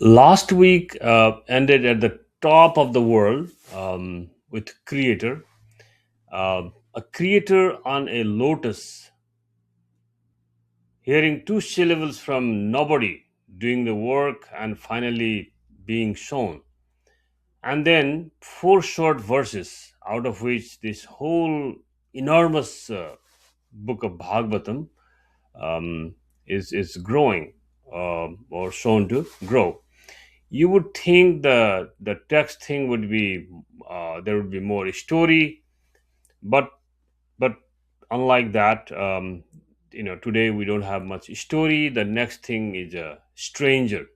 Last week ended at the top of the world with creator, a creator on a lotus, hearing two syllables from nobody, doing the work and finally being shown. And then four short verses, out of which this whole enormous book of Bhagavatam um, is growing or shown to grow. You would think the text thing would be there would be more story, but but unlike that, today we don't have much story. The next thing is a stranger,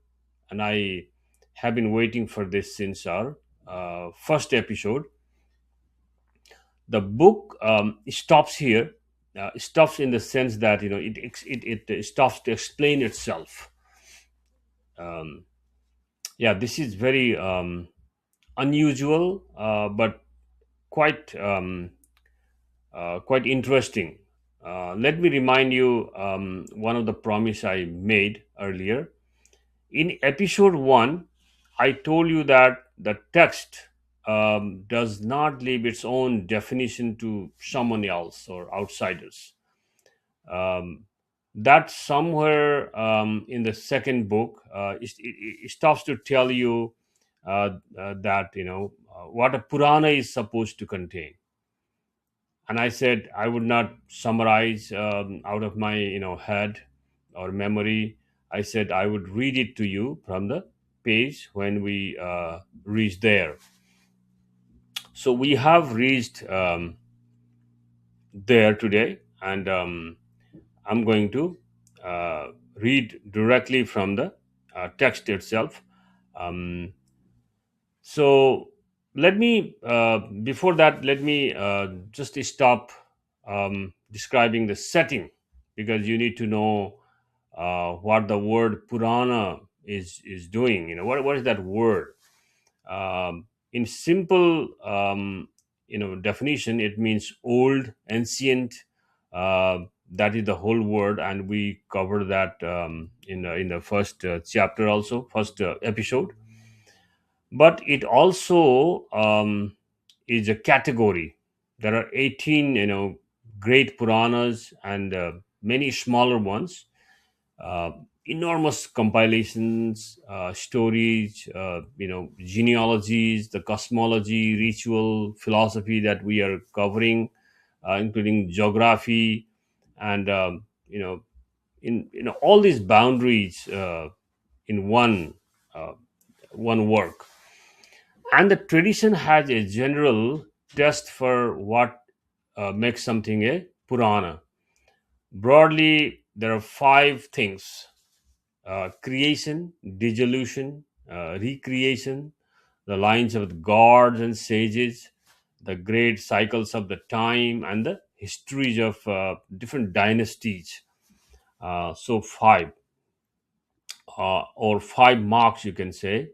and I have been waiting for this since our first episode. The book stops here. Stops in the sense that it stops to explain itself. um, yeah, this is very unusual, but quite quite interesting. Let me remind you one of the promise I made earlier. In episode one, I told you that the text does not leave its own definition to someone else or outsiders. Um, that somewhere in the second book, it stops to tell you that what a Purana is supposed to contain. And I said I would not summarize out of my head or memory. I said I would read it to you from the page when we reach there. So we have reached there today, and I'm going to uh, read directly from the text itself. Um, So let me, before that, let me just stop describing the setting, because you need to know what the word Purana is doing. What is that word? In simple, definition, it means old, ancient. Uh, that is the whole word, and we covered that in the first chapter, also first episode. But it also is a category. There are 18 great Puranas and many smaller ones, uh, enormous compilations, stories, genealogies, the cosmology, ritual, philosophy that we are covering, including geography, and in all these boundaries in uh, one work. And the tradition has a general test for what makes something a Purana. Broadly, there are five things: creation, dissolution, recreation, the lines of the gods and sages, the great cycles of the time, and the histories of different dynasties. So, five, or five marks, you can say.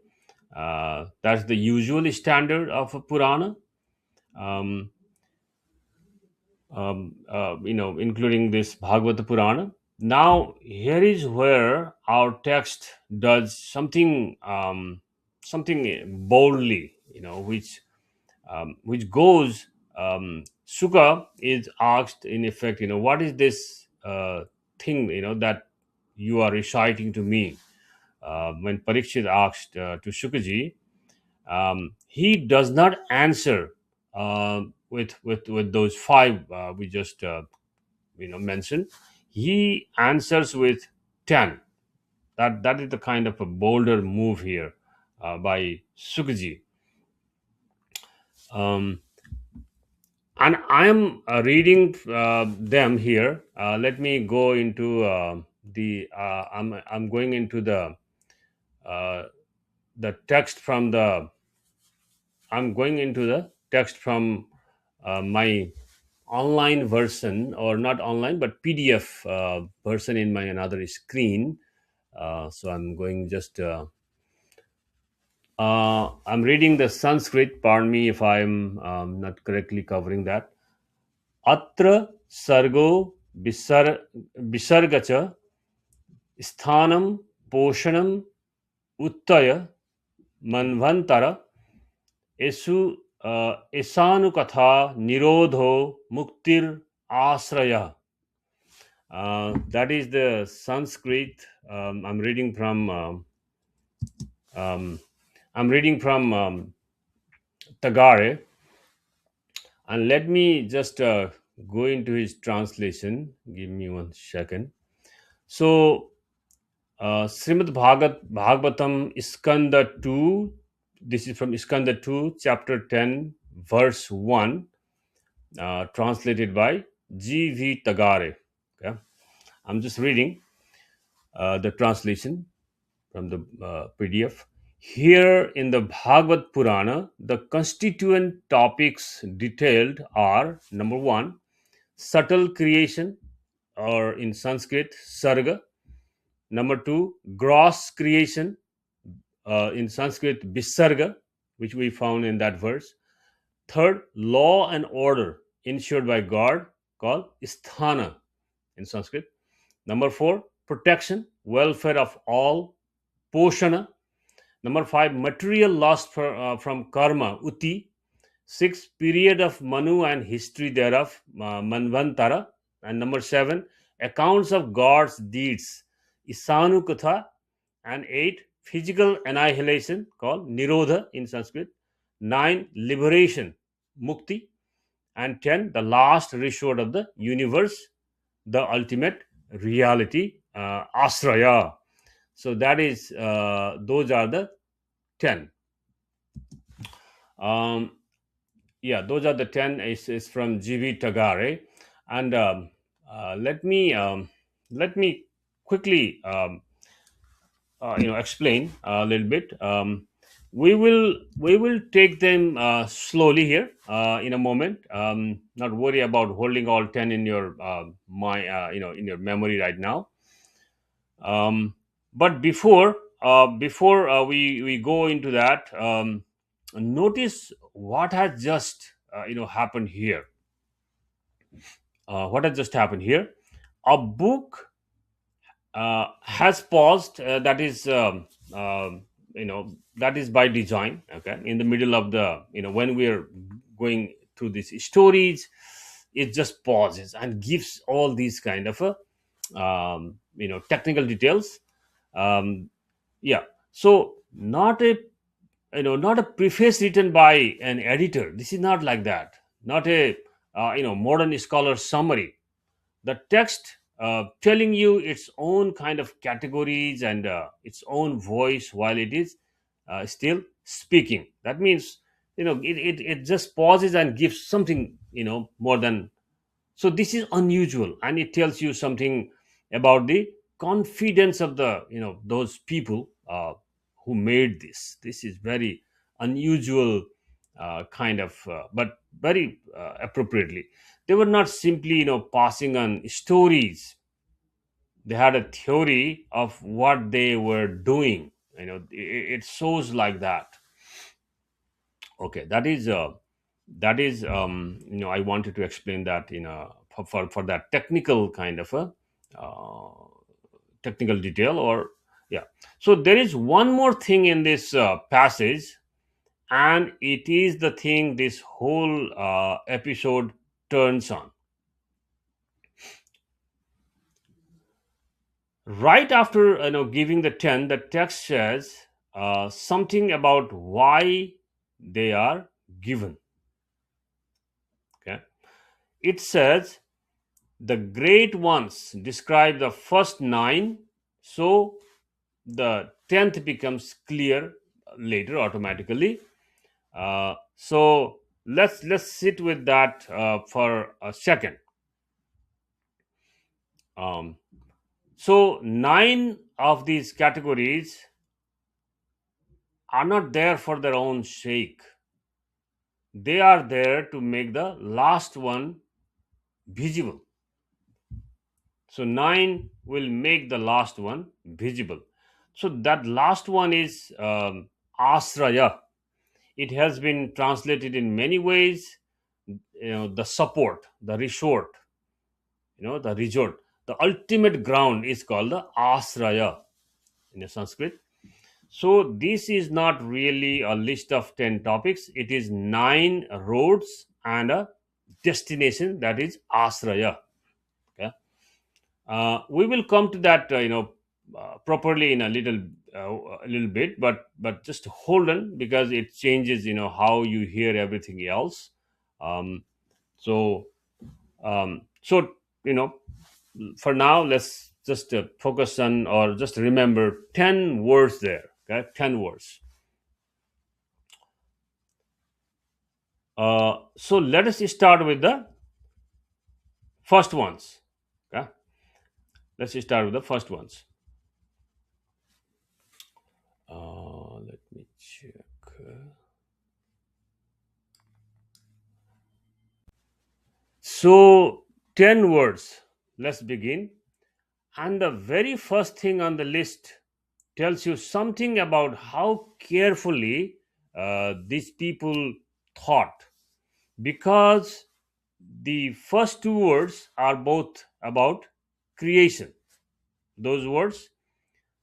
That's the usual standard of a Purana. Um, including this Bhagavata Purana. Now, here is where our text does something boldly, which goes. Sukha is asked, in effect, what is this thing, that you are reciting to me? When Parikshit asked to Shukaji, he does not answer with those five we just mentioned. He answers with 10. That is the kind of a bolder move here by Sukaji. um, and I am reading them here. Let me go into the I'm going into uh, the text from the I'm going into the text from my online version, or not online but PDF version in my another screen. So I'm going just I'm reading the Sanskrit. Pardon me if I'm not correctly covering that. Atra sargo visarga cha sthanam poshanam Uttaya Manvantara Esu Esanukatha Nirodho Muktir Āśraya. That is the Sanskrit. I'm reading from um, Tagare, and let me just go into his translation. Give me 1 second. So, Srimad Bhagavatam Skanda 2. This is from Skanda 2, chapter 10, verse 1, translated by G.V. Tagare. Okay? I'm just reading the translation from the PDF. Here in the Bhagavad Purana, the constituent topics detailed are: number one, subtle creation, or in Sanskrit, Sarga. Number two, gross creation, in Sanskrit, Visarga, which we found in that verse. Third, law and order ensured by God, called Sthana in Sanskrit. Number four, protection, welfare of all, Poshana. Number five, material loss from karma, Uti. Six, period of Manu and history thereof, Manvantara. And number seven, accounts of God's deeds, Isanukatha. And eight, physical annihilation, called Nirodha in Sanskrit. Nine, liberation, Mukti. And 10, the last resort of the universe, the ultimate reality, Āśraya. So that is, those are the 10. Um, yeah, those are the 10. Is from G.V. Tagare. And let me quickly explain a little bit. We will take them slowly here in a moment. Not worry about holding all 10 in your in your memory right now. But before we go into that, notice what has just happened here. What has just happened here? A book has paused. That is that is by design. Okay, in the middle of the, when we are going through these stories, it just pauses and gives all these kind of technical details. um, yeah, so not a preface written by an editor. This is not like that. Not a modern scholar summary. The text telling you its own kind of categories and its own voice while it is still speaking. That means, it just pauses and gives something more than. So this is unusual, and it tells you something about the confidence of the those people who made this. This is very unusual, kind of, but very appropriately. They were not simply passing on stories. They had a theory of what they were doing. It shows like that. Okay, that is I wanted to explain that for that technical kind of a uh, technical detail, or yeah. So there is one more thing in this passage, and it is the thing this whole episode turns on. Right after giving the 10, the text says something about why they are given. Okay, it says the great ones describe the first nine, so the 10th becomes clear later automatically. So let's sit with that for a second. um, so nine of these categories are not there for their own sake. They are there to make the last one visible. So 9 will make the last one visible. So that last one is Āśraya. It has been translated in many ways. The support, the resort, the resort. The ultimate ground is called the Āśraya in Sanskrit. So this is not really a list of 10 topics. It is 9 roads and a destination, that is Āśraya. Okay. We will come to that, properly in a little bit, but just hold on, because it changes, how you hear everything else. Um, so, so you know, for now, let's just focus on, or just remember 10 words there. Okay, 10 words. So let us start with the first ones. Okay, let's start with the first ones. Let me check. So 10 words. Let's begin. And the very first thing on the list tells you something about how carefully these people thought, because the first two words are both about creation. Those words,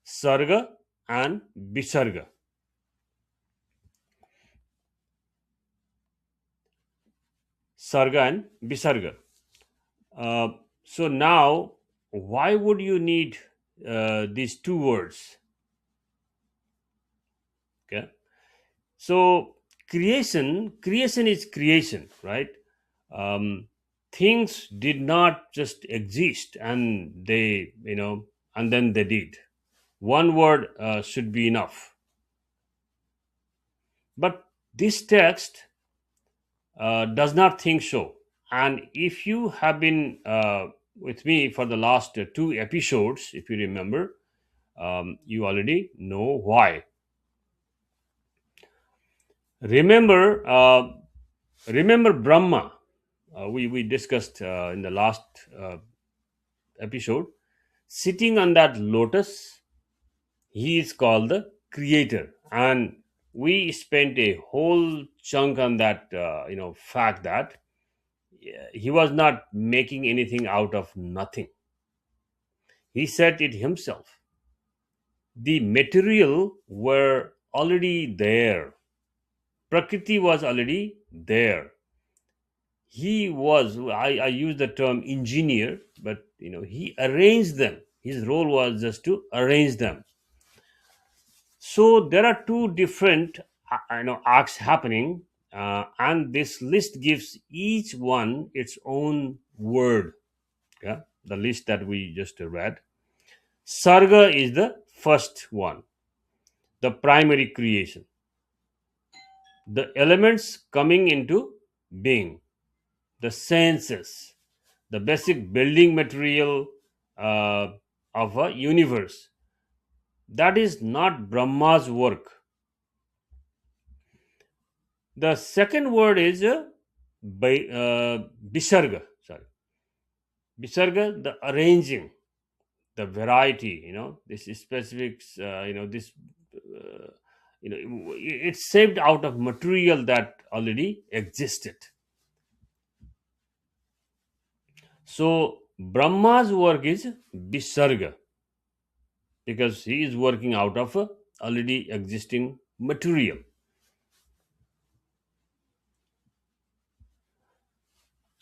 Sarga and Visarga. Sarga and Visarga. Uh, so now, why would you need these two words? Okay. So creation is creation, right? Um, things did not just exist and and then they did. One word should be enough. But this text does not think so. And if you have been with me for the last two episodes, if you remember, you already know why. Remember, remember Brahma. We discussed in the last uh, episode. Sitting on that lotus, he is called the creator, and we spent a whole chunk on that. Fact that he was not making anything out of nothing. He said it himself. The material were already there. Prakriti was already there. He was, I use the term engineer, but he arranged them. His role was just to arrange them. So there are two different arcs happening, and this list gives each one its own word. Yeah, the list that we just read. Sarga is the first one, the primary creation, the elements coming into being, the senses, the basic building material uh, of a universe. That is not Brahma's work. The second word is Visarga. Sorry, Visarga, the arranging, the variety. This specifics. This. It's saved out of material that already existed. So Brahma's work is Visarga, because he is working out of a already existing material.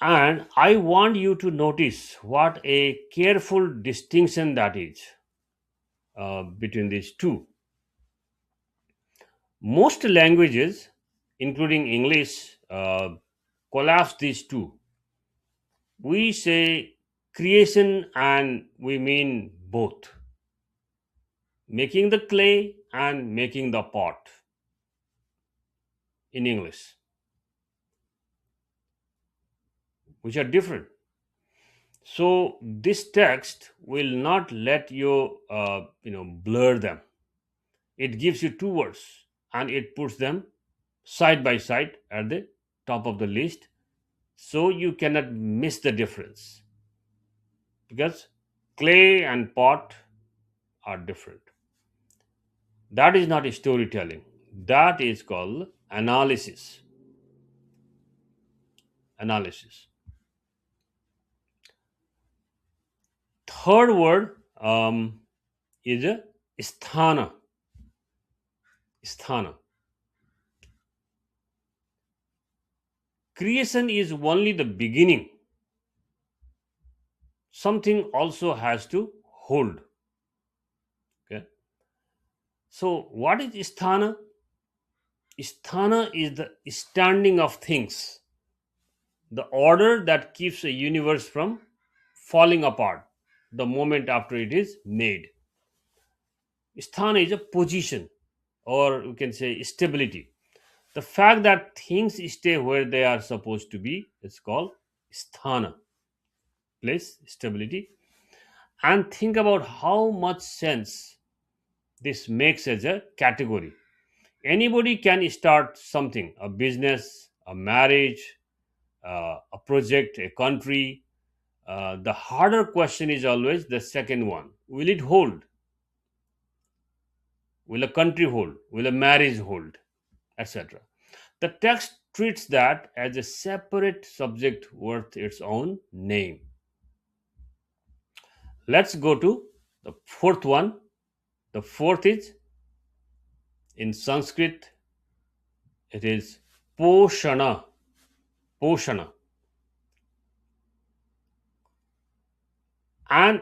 And I want you to notice what a careful distinction that is between these two. Most languages, including English, collapse these two. We say creation and we mean both, making the clay and making the pot in English, which are different. So this text will not let you blur them. It gives you two words and it puts them side by side at the top of the list, so you cannot miss the difference, because clay and pot are different. That is not storytelling, that is called analysis. Third word is a sthana. Sthana. Creation is only the beginning. Something also has to hold. Okay. So, what is Sthana? Sthana is the standing of things, the order that keeps a universe from falling apart the moment after it is made. Sthana is a position, or we can say stability. The fact that things stay where they are supposed to be is called sthana, place, stability. And think about how much sense this makes as a category. Anybody can start something, a business, a marriage, a project, a country. The harder question is always the second one: will it hold? Will a country hold? Will a marriage hold? Etc. The text treats that as a separate subject worth its own name. Let's go to the fourth one. The fourth is in Sanskrit, it is Poshana. Poshana. And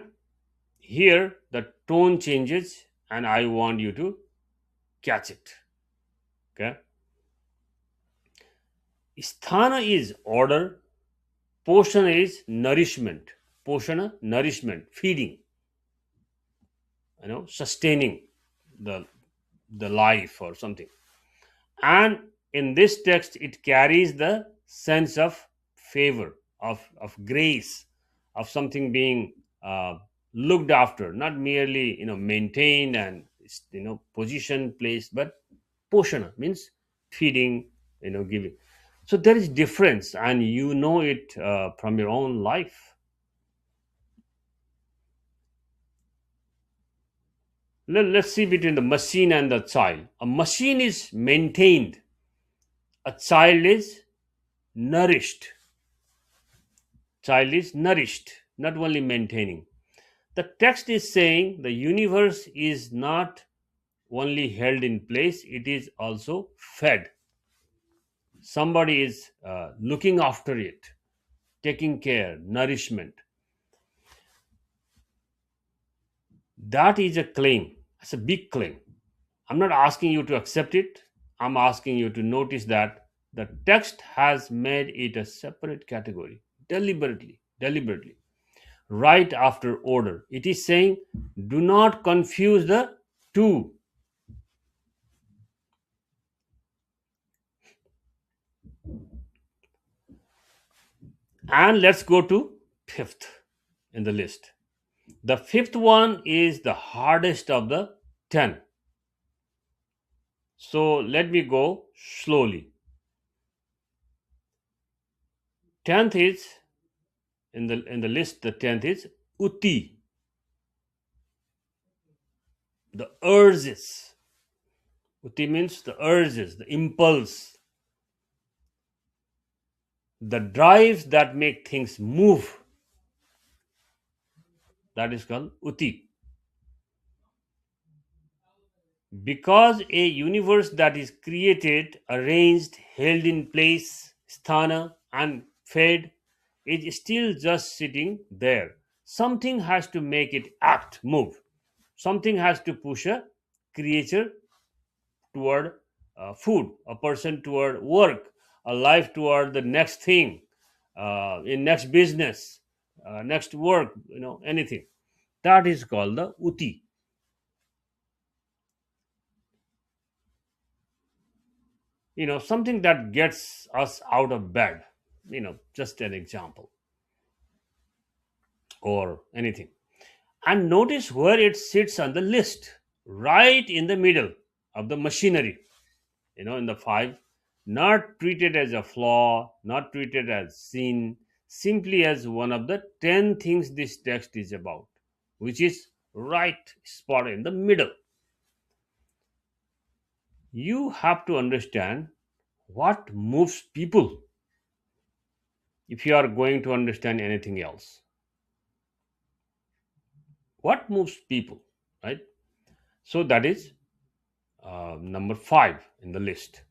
here the tone changes, and I want you to catch it. Okay. Sthana is order, Poshana is nourishment. Poshana, nourishment, feeding, sustaining the life or something. And in this text it carries the sense of favor, of grace, of something being looked after, not merely maintained and position placed, but poshana means feeding, giving. So there is difference, and you know it from your own life. Let's see between the machine and the child. A machine is maintained, a child is nourished. Child is nourished, not only maintaining. The text is saying the universe is not only held in place, it is also fed. Somebody is looking after it, taking care, nourishment. That is a claim. It's a big claim. I'm not asking you to accept it. I'm asking you to notice that the text has made it a separate category deliberately, right after order. It is saying, do not confuse the two. And let's go to fifth in the list. The fifth one is the hardest of the 10. So let me go slowly. 10th is in the list, the 10th is uti, the urges. Uti means the urges, the impulse, the drives that make things move. That is called uti. Because a universe that is created, arranged, held in place, sthana, and fed is still just sitting there. Something has to make it act, move. Something has to push a creature toward food, a person toward work, a life toward the next thing, in next business, next work, anything. That is called the uti. Something that gets us out of bed, just an example, or anything. And notice where it sits on the list, right in the middle of the machinery, in the five, not treated as a flaw, not treated as sin, simply as one of the 10 things this text is about, which is right spot in the middle. You have to understand what moves people if you are going to understand anything else. What moves people, right? So that is number 5 in the list.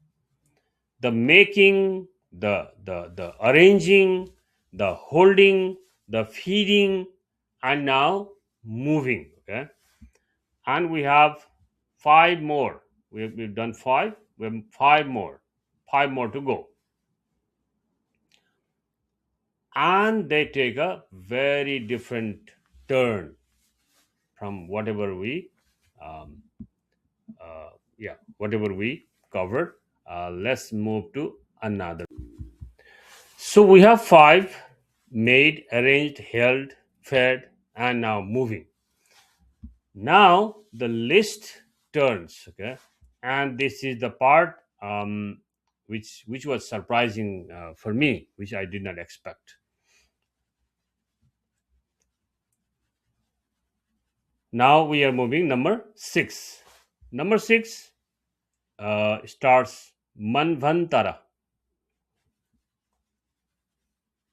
The making, the arranging, the holding, the feeding, and now moving. Okay, and we have 5 more. We've done 5. We have 5 more to go, and they take a very different turn from whatever we um, whatever we covered. Let's move to another. So we have 5: made, arranged, held, fed, and now moving. Now the list turns. Okay, and this is the part which was surprising for me, which I did not expect. Now we are moving number 6. Number 6 starts Manvantara.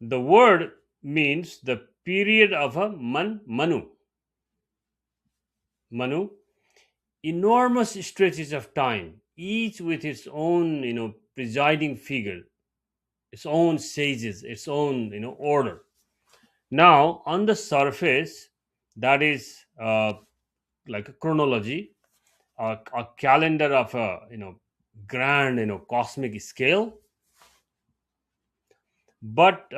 The word means the period of a Manu, enormous stretches of time, each with its own, presiding figure, its own sages, its own, order. Now, on the surface, that is like a chronology, a calendar of a, grand, cosmic scale. But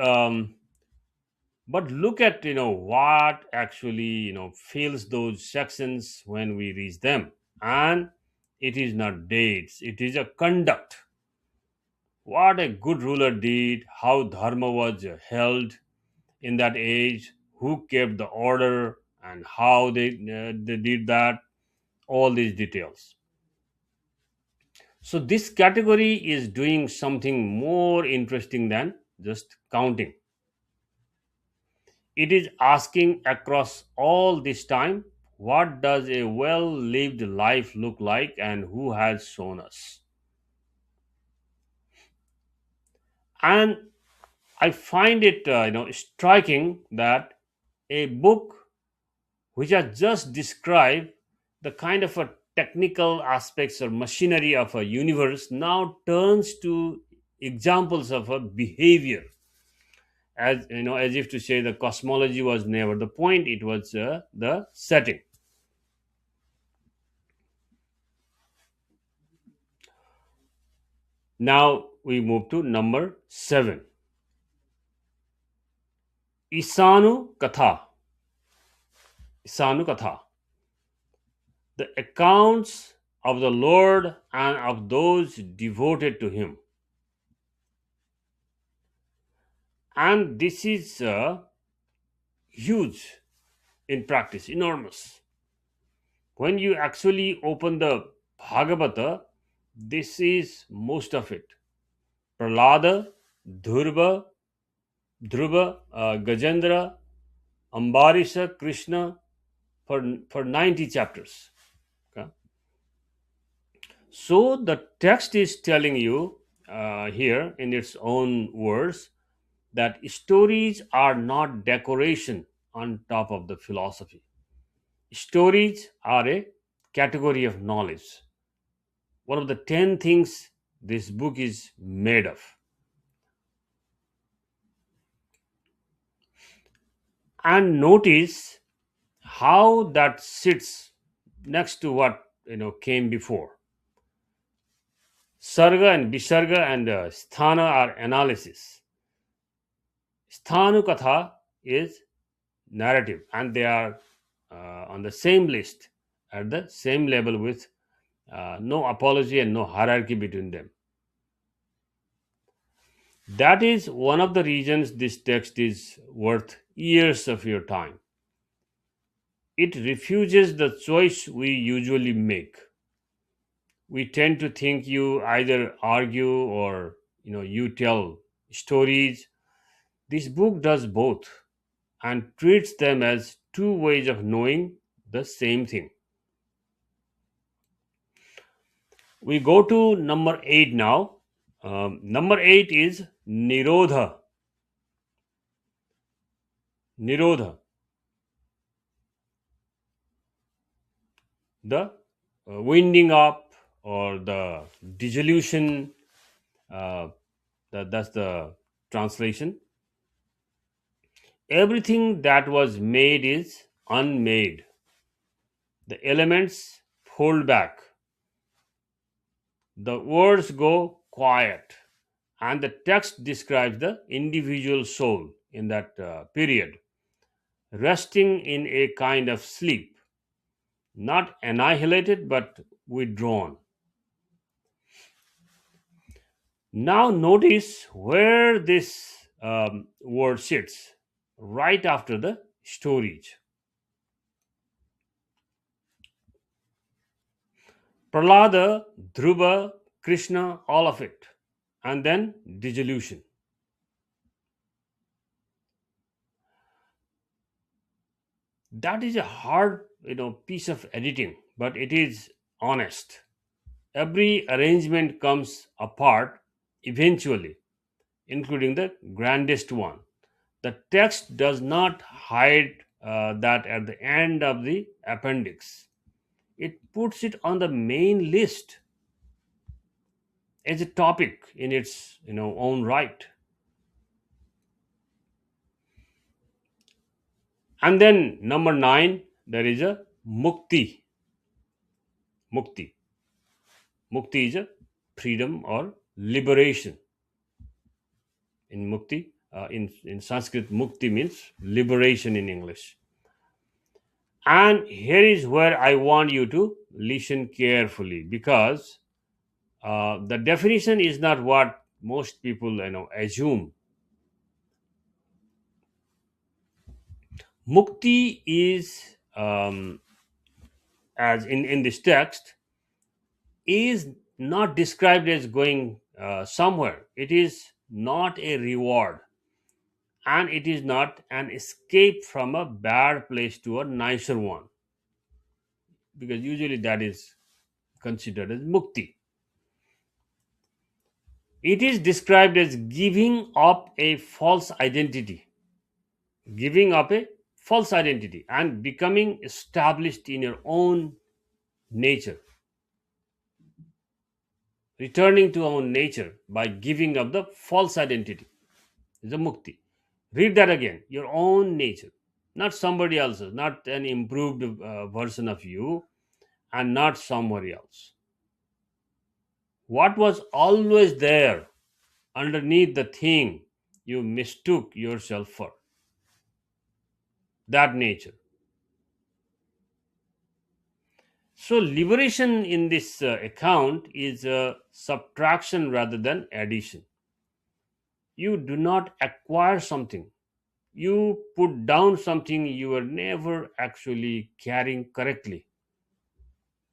look at what actually fills those sections when we reach them, and it is not dates, it is a conduct. What a good ruler did, how dharma was held in that age, who kept the order, and how they did that, all these details. So this category is doing something more interesting than just counting. It is asking across all this time, what does a well lived life look like and who has shown us? And I find it striking that a book which has just described the kind of a technical aspects or machinery of a universe now turns to examples of a behavior, as as if to say the cosmology was never the point, it was the setting. Now we move to number 7. Isanu Katha. Isanu Katha. The accounts of the Lord and of those devoted to Him. And this is huge in practice, enormous. When you actually open the Bhagavata, this is most of it. Prahlada, Dhruva, Gajendra, Ambarisha, Krishna, for 90 chapters. Okay? So the text is telling you here in its own words that stories are not decoration on top of the philosophy. Stories are a category of knowledge. One of the 10 things this book is made of. And notice how that sits next to what came before. Sarga and Visarga and Sthana are analysis. Sthanukatha is narrative, and they are on the same list at the same level with no apology and no hierarchy between them. That is one of the reasons this text is worth years of your time. It refuses the choice we usually make. We tend to think you either argue or you tell stories. This book does both and treats them as two ways of knowing the same thing. We go to number 8 now. Number 8 is Nirodha. Nirodha. The winding up or the dissolution. Uh, that's the translation. Everything that was made is unmade. The elements pulled back. The words go quiet. And the text describes the individual soul in that period, resting in a kind of sleep, not annihilated but withdrawn. Now, notice where this word sits right after the storage. Prahlada, Dhruva, Krishna, all of it. And then dissolution. That is a hard, piece of editing, but it is honest. Every arrangement comes apart eventually, including the grandest one. The text does not hide that at the end of the appendix. It puts it on the main list as a topic in its own right. And then number 9, there is a mukti. Mukti. Mukti is a freedom or liberation. In mukti, in Sanskrit, mukti means liberation in English. And here is where I want you to listen carefully, because the definition is not what most people assume. Mukti is, as in this text, is not described as going somewhere. It is not a reward, and it is not an escape from a bad place to a nicer one, because usually that is considered as mukti. It is described as giving up a false identity, giving up a false identity and becoming established in your own nature, returning to our own nature by giving up the false identity is a mukti. Read that again. Your own nature, not somebody else's, not an improved version of you, and not somewhere else. What was always there underneath the thing you mistook yourself for, that nature. So, liberation in this account is a subtraction rather than addition. You do not acquire something, you put down something you were never actually carrying correctly.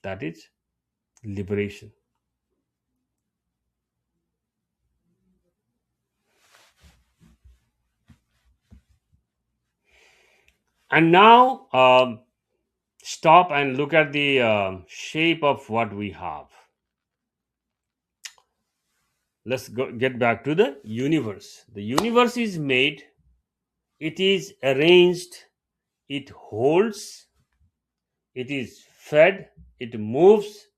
That is liberation. And now, stop and look at the shape of what we have. Let's get back to the universe. The universe is made, it is arranged, it holds, it is fed, it moves.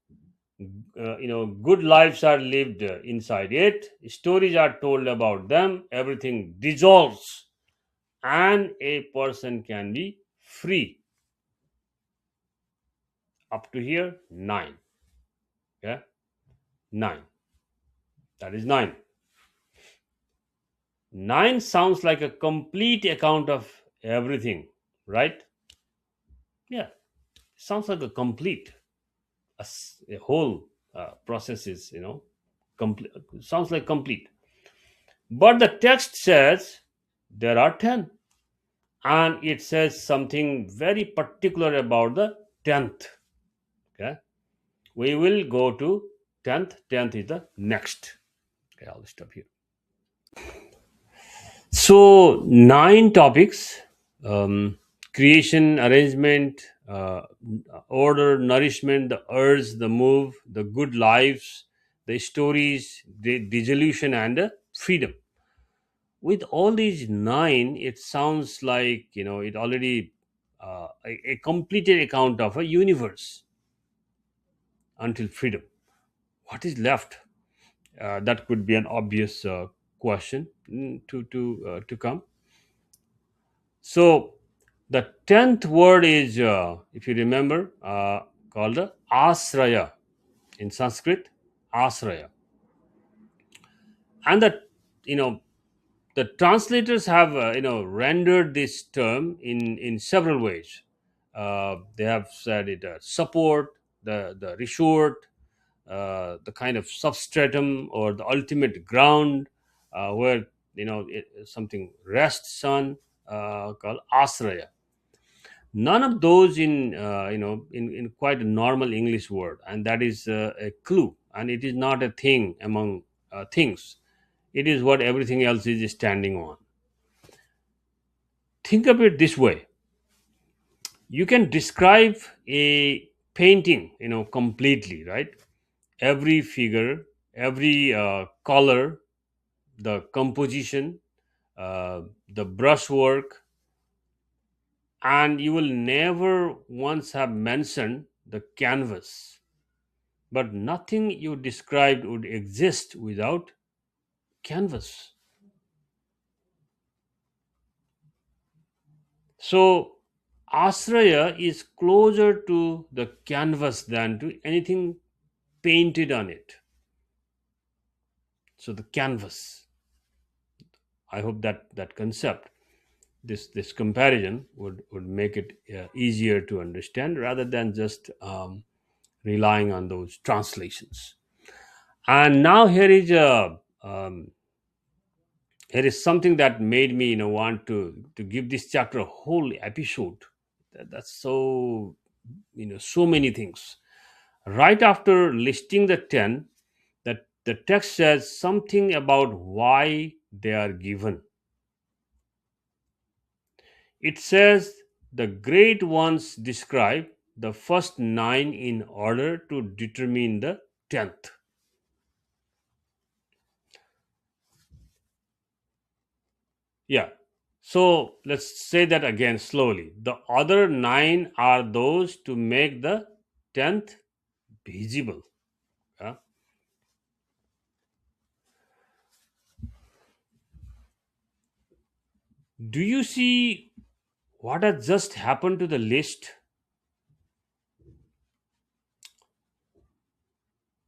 Good lives are lived inside it. Stories are told about them. Everything dissolves, and a person can be free. Up to here, 9. Yeah, 9. That is 9. 9 sounds like a complete account of everything, right? Yeah, sounds like a complete, a whole process is, complete. Sounds like complete. But the text says there are 10, and it says something very particular about the 10th. Okay, we will go to 10th. 10th is the next. Okay, I'll stop here. So, 9 topics: creation, arrangement, order, nourishment, the urge, the move, the good lives, the stories, the dissolution, and the freedom. With all these 9, it sounds like, it already a completed account of a universe until freedom. What is left? That could be an obvious question to come. So the 10th word is, if you remember, called the Āśraya in Sanskrit, Āśraya. And that, you know, the translators have, rendered this term in several ways. They have said it support, the resort, the kind of substratum or the ultimate ground, where something rests on, called Āśraya. None of those in in quite a normal English word, and that is a clue. And it is not a thing among things. It is what everything else is standing on. Think of it this way: you can describe a painting, completely, right? Every figure, every color, the composition, the brushwork, and you will never once have mentioned the canvas. But nothing you described would exist without canvas. So, Āśraya is closer to the canvas than to anything painted on it. So, the canvas. I hope that concept, this comparison would make it easier to understand rather than just relying on those translations. And now here is something that made me want to give this chapter a whole episode. That's so, so many things. Right after listing the 10, that the text says something about why they are given. It says the great ones describe the first 9 in order to determine the 10th. Yeah. So let's say that again slowly. The other 9 are those to make the 10th visible. Yeah. Do you see what has just happened to the list?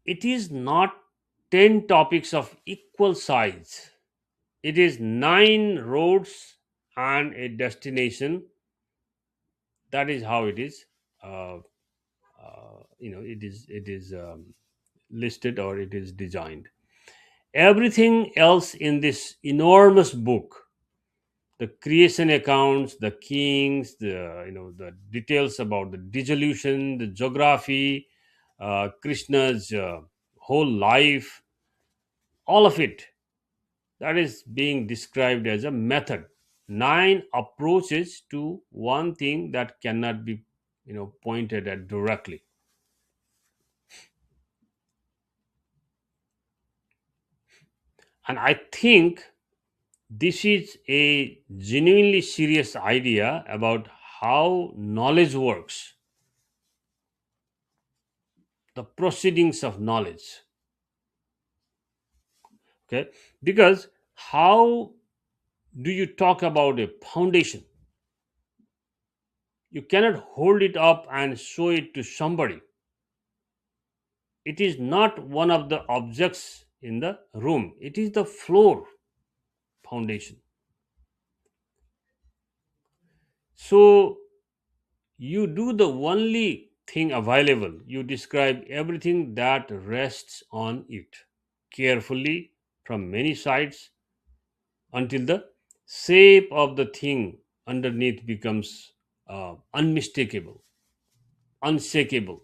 It is not 10 topics of equal size. It is 9 roads and a destination. That is how it is. Uh, it is listed, or it is designed. Everything else in this enormous book, the creation accounts, the kings, the details about the dissolution, the geography, Krishna's whole life, all of it, that is being described as a method. 9 approaches to one thing that cannot be pointed at directly. And I think this is a genuinely serious idea about how knowledge works, the proceedings of knowledge. Okay, because how do you talk about a foundation? You cannot hold it up and show it to somebody. It is not one of the objects in the room, it is the floor foundation. So you do the only thing available. You describe everything that rests on it carefully from many sides until the shape of the thing underneath becomes unmistakable, unshakable,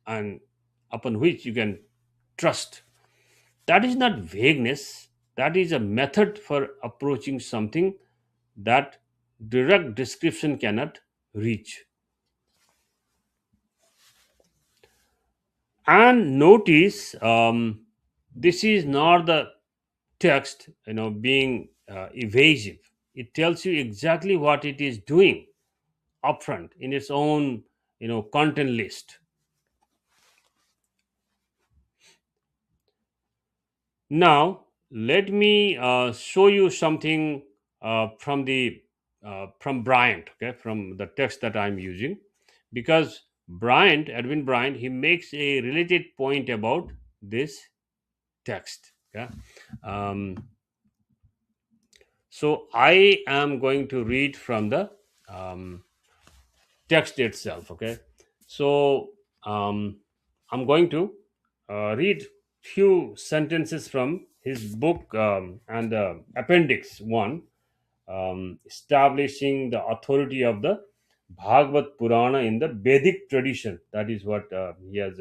and upon which you can trust. That is not vagueness, that is a method for approaching something that direct description cannot reach. And notice, this is not the text being evasive. It tells you exactly what it is doing upfront in its own content list. Now, let me show you something from the from Bryant, okay, from the text that I'm using, because Edwin Bryant, he makes a related point about this text. Okay, um, so I am going to read from the um, text itself. Okay, so um, I'm going to read few sentences from his book and appendix 1, establishing the authority of the Bhagavad Purana in the Vedic tradition. That is what he has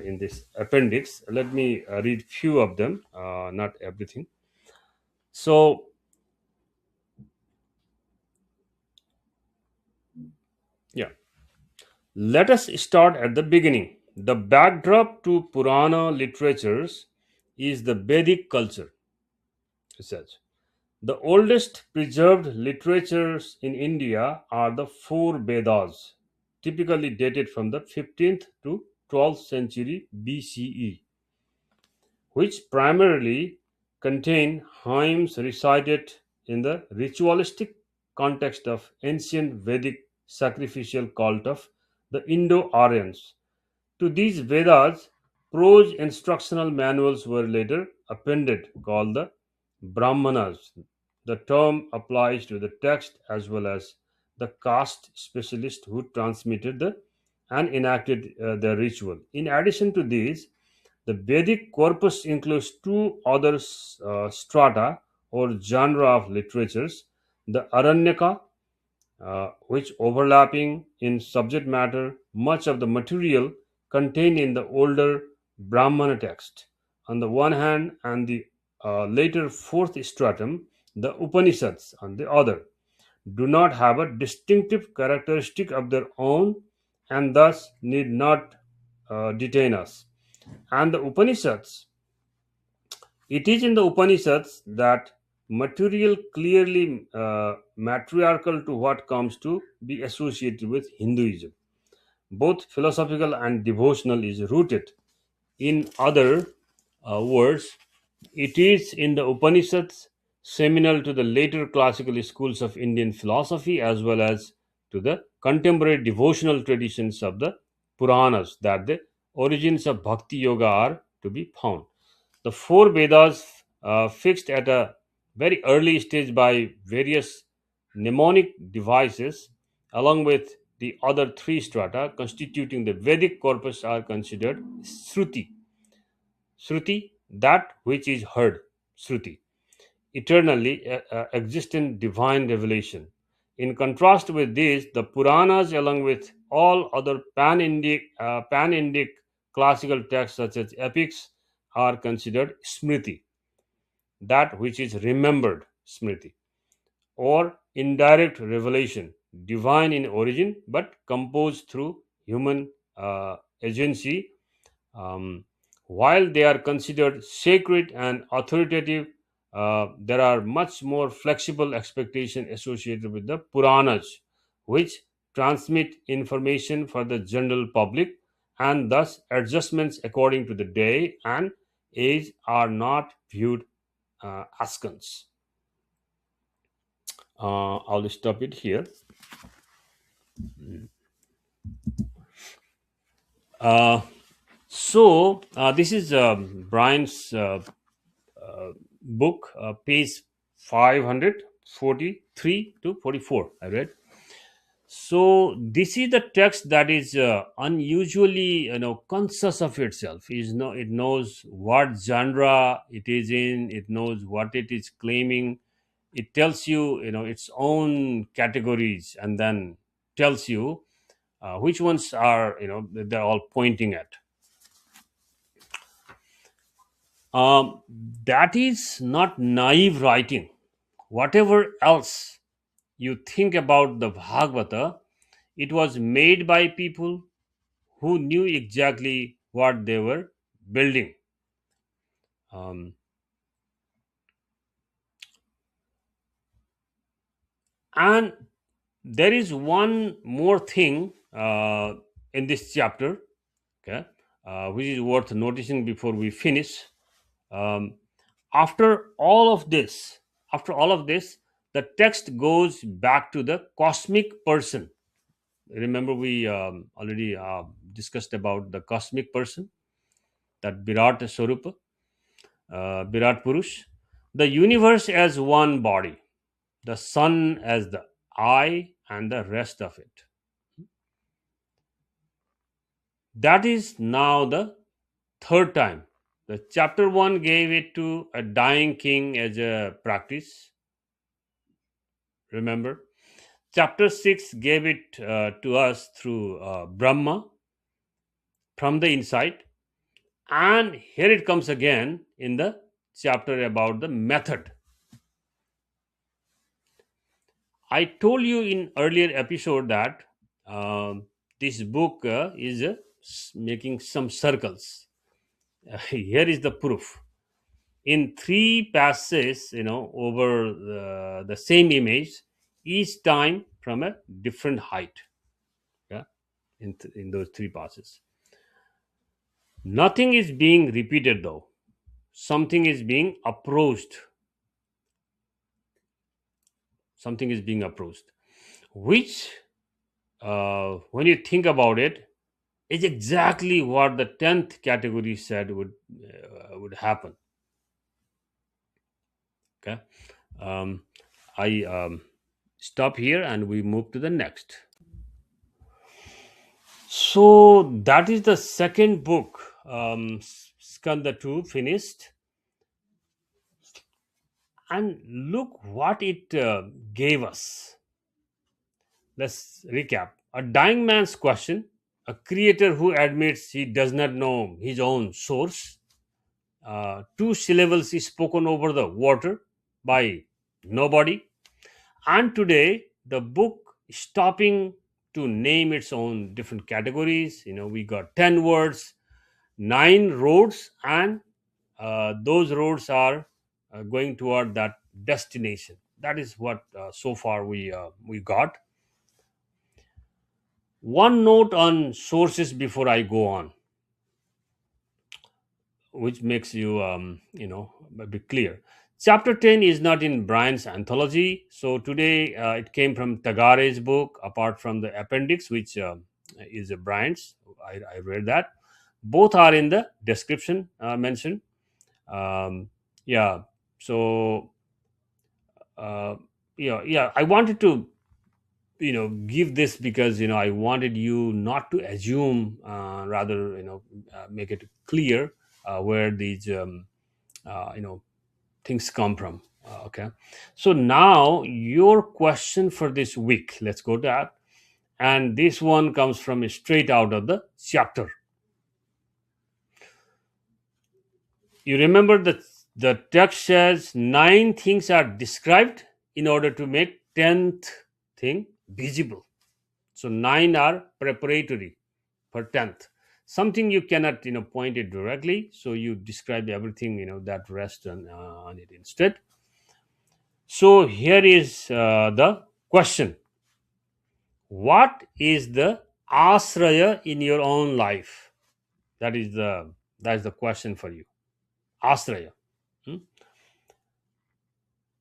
in this appendix. Let me read few of them, not everything. So, yeah, let us start at the beginning. The backdrop to Purana literatures is the Vedic culture, he says. The oldest preserved literatures in India are the four Vedas, typically dated from the 15th to 12th century BCE, which primarily contain hymns recited in the ritualistic context of ancient Vedic sacrificial cult of the Indo-Aryans. To these Vedas, prose instructional manuals were later appended, called the Brahmanas. The term applies to the text as well as the caste specialist who transmitted and enacted the ritual. In addition to these, the Vedic corpus includes two other strata or genre of literatures: the Aranyaka, which overlapping in subject matter much of the material contained in the older Brahmana text on the one hand, and the later fourth stratum, the Upanishads, on the other, do not have a distinctive characteristic of their own and thus need not detain us. And the Upanishads, it is in the Upanishads that material clearly matriarchal to what comes to be associated with Hinduism. Both philosophical and devotional is rooted. In other words, it is in the Upanishads seminal to the later classical schools of Indian philosophy as well as to the contemporary devotional traditions of the Puranas that the origins of Bhakti Yoga are to be found. The four Vedas, fixed at a very early stage by various mnemonic devices, along with the other three strata constituting the Vedic corpus, are considered Shruti. Shruti, that which is heard, Shruti, eternally existent divine revelation. In contrast with this, the Puranas, along with all other pan-Indic classical texts such as epics, are considered Smriti, that which is remembered, Smriti, or indirect revelation, divine in origin but composed through human agency. um, while they are considered sacred and authoritative, there are much more flexible expectations associated with the Puranas, which transmit information for the general public, and thus adjustments according to the day and age are not viewed askance. I'll stop it here. Uh, this is Brian's book, page 543 to 44. I read. So this is the text that is unusually, conscious of itself. It knows what genre it is in. It knows what it is claiming. It tells you, its own categories, and then tells you which ones are, they're all pointing at. Um, that is not naive writing. Whatever else you think about the Bhagavata, it was made by people who knew exactly what they were building. Um, and there is one more thing in this chapter, okay, which is worth noticing before we finish. Um, after all of this, after all of this, the text goes back to the cosmic person. Remember, we already discussed about the cosmic person, that Virat Swarupa, Virat Purush, the universe as one body, the sun as the eye, and the rest of it. That is now the third time. The chapter 1 gave it to a dying king as a practice. Remember? Chapter 6 gave it to us through Brahma from the inside. And here it comes again in the chapter about the method. I told you in earlier episode that this book is making some circles. Here is the proof. In three passes, over the same image, each time from a different height. Yeah, in those three passes. Nothing is being repeated though. Something is being approached. Something is being approached, which, when you think about it, is exactly what the 10th category said would happen. Okay, um, I stop here and we move to the next. So that is the second book, Skanda 2 finished, and look what it gave us. Let's recap. A dying man's question, a creator who admits he does not know his own source, two syllables is spoken over the water by nobody, and today the book is stopping to name its own different categories. We got 10 words, 9 roads, and those roads are going toward that destination. That is what so far we got. One note on sources before I go on, which makes you a bit clear. Chapter 10 is not in Brian's anthology, so today it came from Tagare's book, apart from the appendix, which is Brian's. I read that. Both are in the description mentioned. Um, yeah, so uh, yeah, I wanted to give this because I wanted you not to assume, rather make it clear where these things come from. Okay, so now your question for this week, let's go to that. And this one comes from straight out of the chapter. You remember that the text says 9 things are described in order to make 10th thing visible. So 9 are preparatory for 10th. Something you cannot point it directly, so you describe everything that rests on it instead. So here is the question: what is the Āśraya in your own life? That is the question for you. Āśraya. Hmm?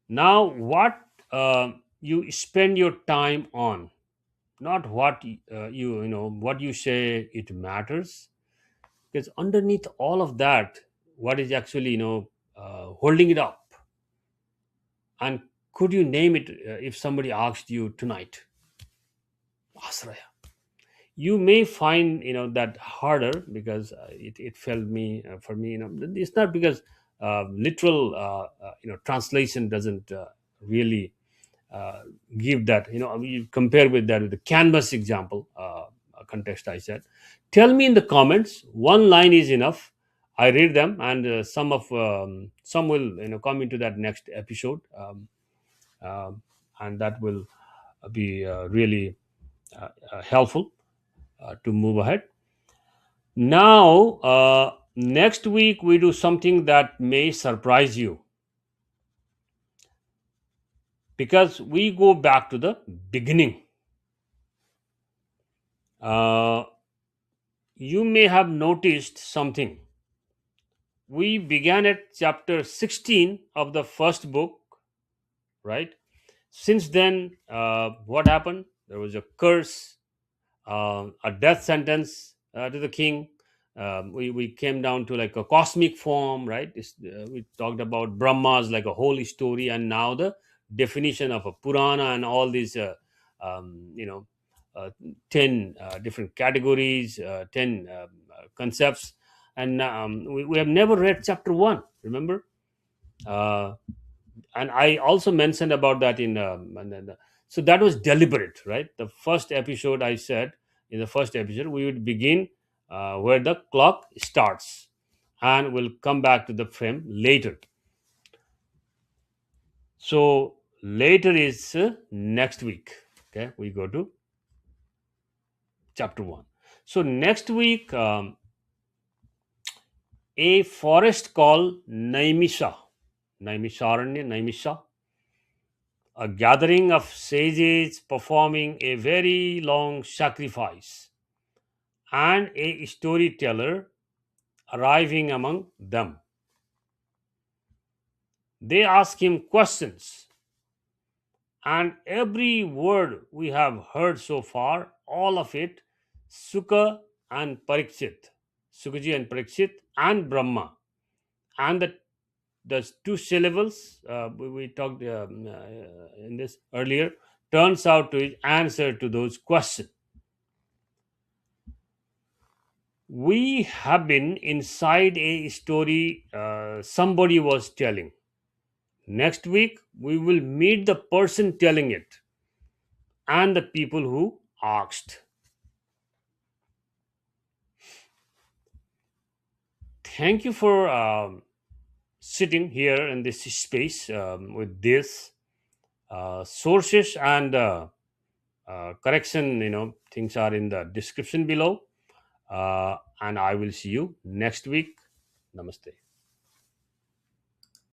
Now, what you spend your time on, not what what you say it matters, because underneath all of that, what is actually holding it up? And could you name it if somebody asked you tonight? Āśraya. You may find that harder because it felt me for me. It's not because literal translation doesn't really give that. You compare with that with the canvas example context. I said, tell me in the comments. One line is enough. I read them, and some will come into that next episode, and that will be really helpful to move ahead. Now, next week we do something that may surprise you, because we go back to the beginning. You may have noticed something. we began at chapter 16 of the first book, right? Since then, what happened? There was a curse, a death sentence to the king. We came down to like a cosmic form, right? We talked about Brahma's like a holy story, and now the definition of a Purana and all these, uh, 10 different categories, 10 concepts. And we have never read chapter 1, remember? Uh, and I also mentioned about that in so that was deliberate, right? The first episode I said, in the first episode we would begin where the clock starts, and we'll come back to the frame later. So later is next week. Okay, we go to chapter 1. So next week, a forest called Naimisha, a gathering of sages performing a very long sacrifice, and a storyteller arriving among them. They ask him questions, and every word we have heard so far, all of it, Sukha and Parikshit, Sukaji and Parikshit, and Brahma, and the two syllables we talked in this earlier, turns out to answer to those questions. We have been inside a story somebody was telling. Next week, we will meet the person telling it and the people who asked. Thank you for sitting here in this space with this sources and correction. Things are in the description below. And I will see you next week. Namaste.